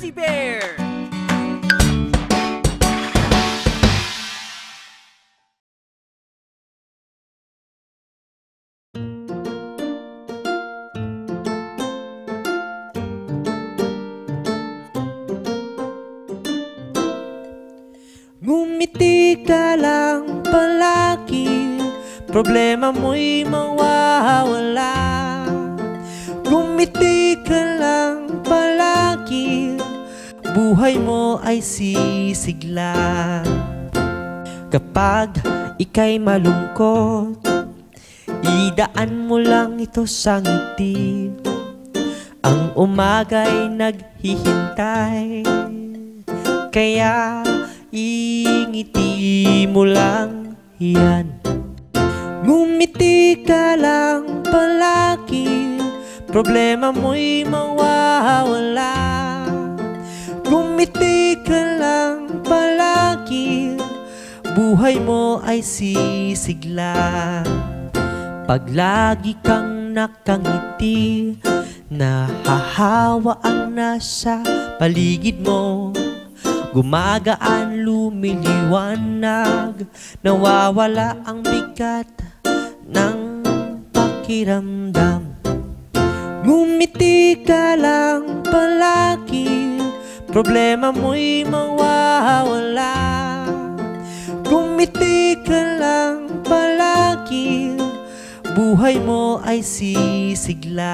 Fuzzy Bear! Ngumiti ka lang palagi, problema mo'y mawawala. Ngumiti ka lang palagi, buhay mo ay sisigla. Kapag ika'y malungkot, idaan mo lang ito sa ngiti. Ang umaga'y naghihintay, kaya ingiti mo lang yan. Ngumiti ka lang palagi, problema mo'y mawawala. Ngumiti ka lang palagi, buhay mo ay sisigla. Pag lagi kang nakangiti, nahahawa ang nasa paligid mo. Gumagaan, lumiliwanag, nawawala ang bigat ng pakiramdam. Ngumiti ka lang palagi, problema mo'y mawawala. Ngumiti ka lang palagi, buhay mo ay sisigla.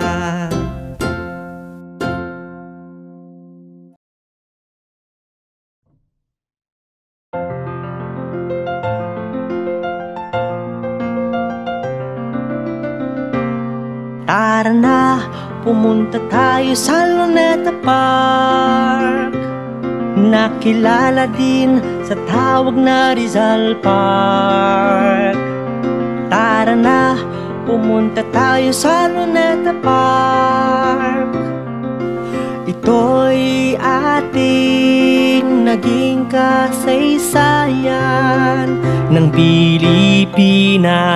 Tara na, pumunta tayo sa Luneta Park, nakilala din sa tawag na Rizal Park. Tara na, pumunta tayo sa Luneta Park. Ito'y ating naging kasaysayan ng Pilipinas.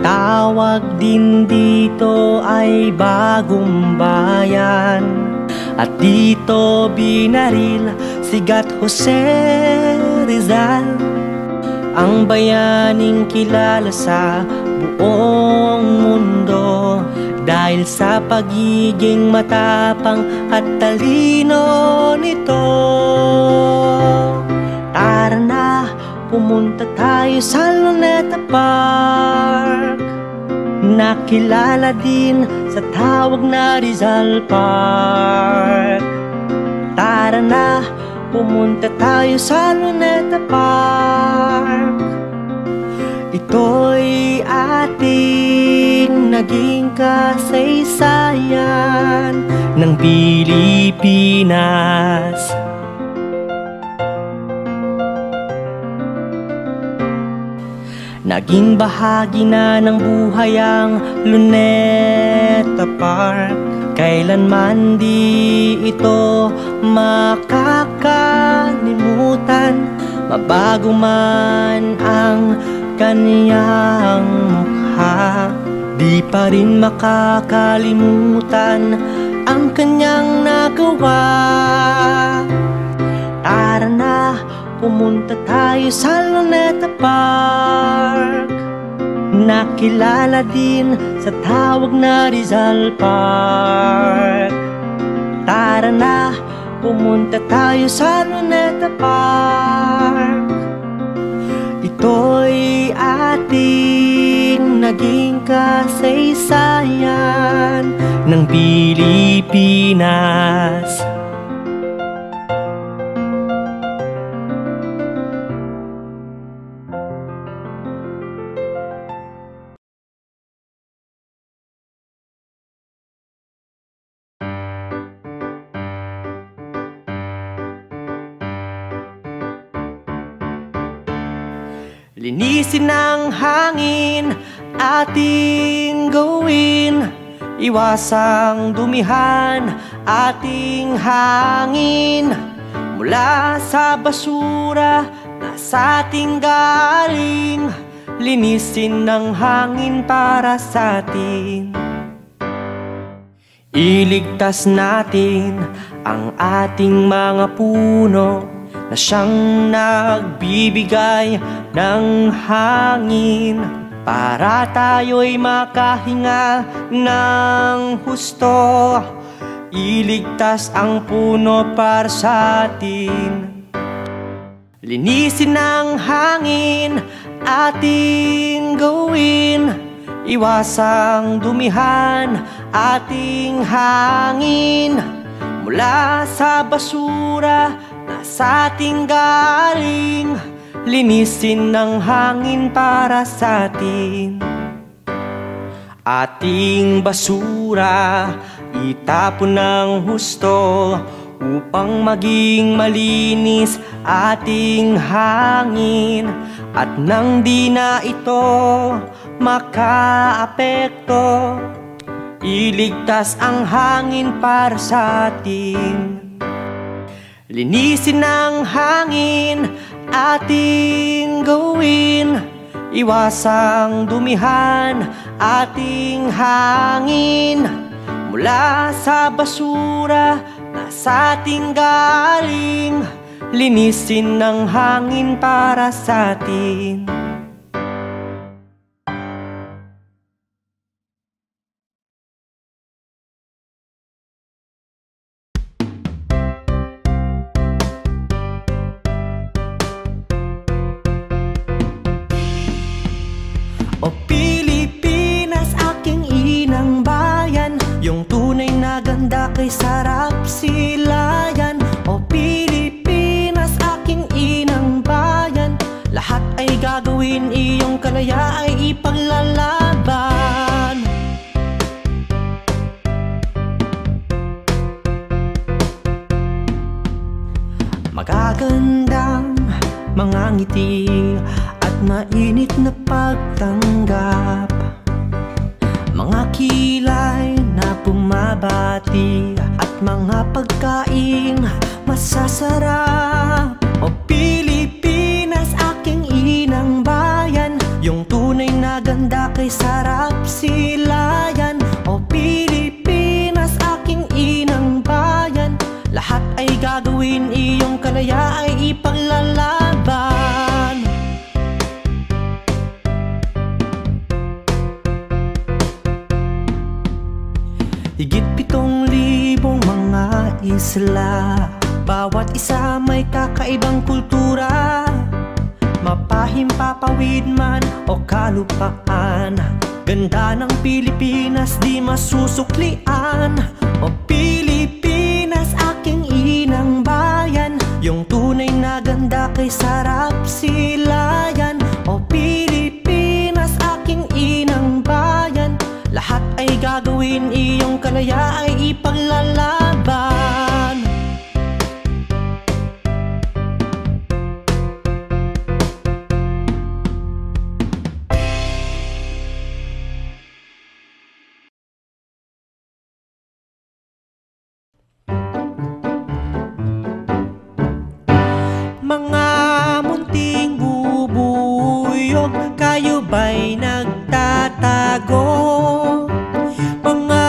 Tawag din dito ay Bagong Bayan, at dito binaril si Gat Jose Rizal, ang bayaning kilala sa buong mundo dahil sa pagiging matapang at talino nito. Tara na, pumunta tayo sa Luneta Park, nakilala din sa tawag na Rizal Park. Tara na, pumunta tayo sa Luneta Park. Ito'y ating naging kasaysayan ng Pilipinas. Naging bahagi na ng buhay ang Luneta Park. Kailanman di ito makakalimutan, mabago man ang kaniyang mukha. Di pa rin makakalimutan ang kanyang nagawa. Tara na, pumunta tayo sa Luneta Park, nakilala din sa tawag na Rizal Park. Tara na, pumunta tayo sa Luneta Park. Ito'y ating naging kasaysayan ng Pilipinas. Linisin ang hangin ating gawin, iwasang dumihan ating hangin mula sa basura na sa ating galing. linisin ng hangin para sa atin. Iligtas natin ang ating mga puno na siyang nagbibigay ng hangin para tayo'y makahinga ng husto. Iligtas ang puno para sa atin. Linisin ng hangin ating gawin, iwasang dumihan ating hangin mula sa basura na sa ating galing. Linisin ng hangin para sa atin. Ating basura itapon ng husto upang maging malinis ating hangin, at nang di na ito makaapekto, iligtas ang hangin para sa atin. Linisin ng hangin ating gawin, iwasang dumihan ating hangin mula sa basura na sa ating galing. Linisin ng hangin para sa atin. O Pilipinas, aking inang bayan, yung tunay na ganda kay sarap silayan. O Pilipinas, aking inang bayan, lahat ay gagawin, iyong kalaya ay ipaglalaban. Magagandang mga ngiti at mainit na pagtanggap, mga kilay na bumabati at mga pagkain masasarap. O Pilipinas, aking inang bayan, yung tunay na ganda kay sarap silayan. O Pilipinas, aking inang bayan, lahat ay gagawin, iyong kalaya ay ipaglalaban. Higit 7,000 mga isla, bawat isa may kakaibang kultura. Mapahimpapawid man o kalupaan, ganda ng Pilipinas di masusuklian. O Pilipinas, aking inang bayan, yung tunay na ganda kay sarap silayan. O Pilipinas, aking inang bayan, lahat ay gagawin, iyong kalaya ay ipaglalaban. Mga munting bubuyog, kayo ba'y nagtatago? Mga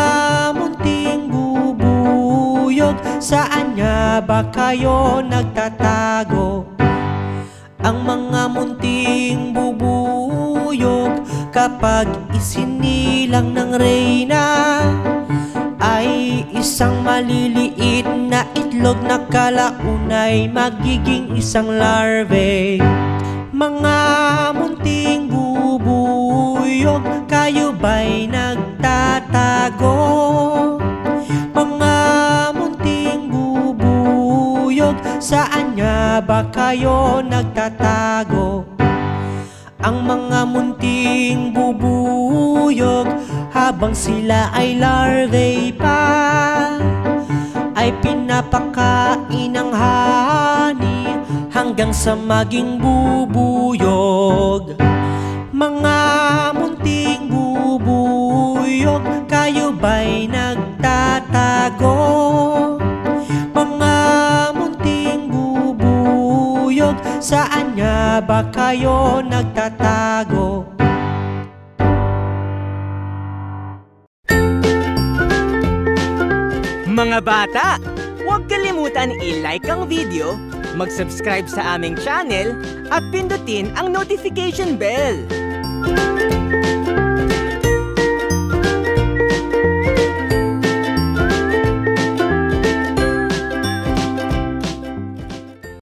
munting bubuyog, saan nga ba kayo nagtatago? Ang mga munting bubuyog, kapag isinilang ng reyna, ay isang maliliit na itlog na kalaunay magiging isang larvae. Mga munting bubuyog, kayo ba'y nagtatago? Mga munting bubuyog, saan nga ba kayo nagtatago? Ang mga munting bubuyog, habang sila ay larvae pa, ay pinapakain ng honey hanggang sa maging bubuyog. Mga munting bubuyog, kayo ba'y nagtatago? Mga munting bubuyog, saan nga na ba kayo nagtatago? Mga bata, huwag kalimutan i-like ang video, mag-subscribe sa aming channel, at pindutin ang notification bell.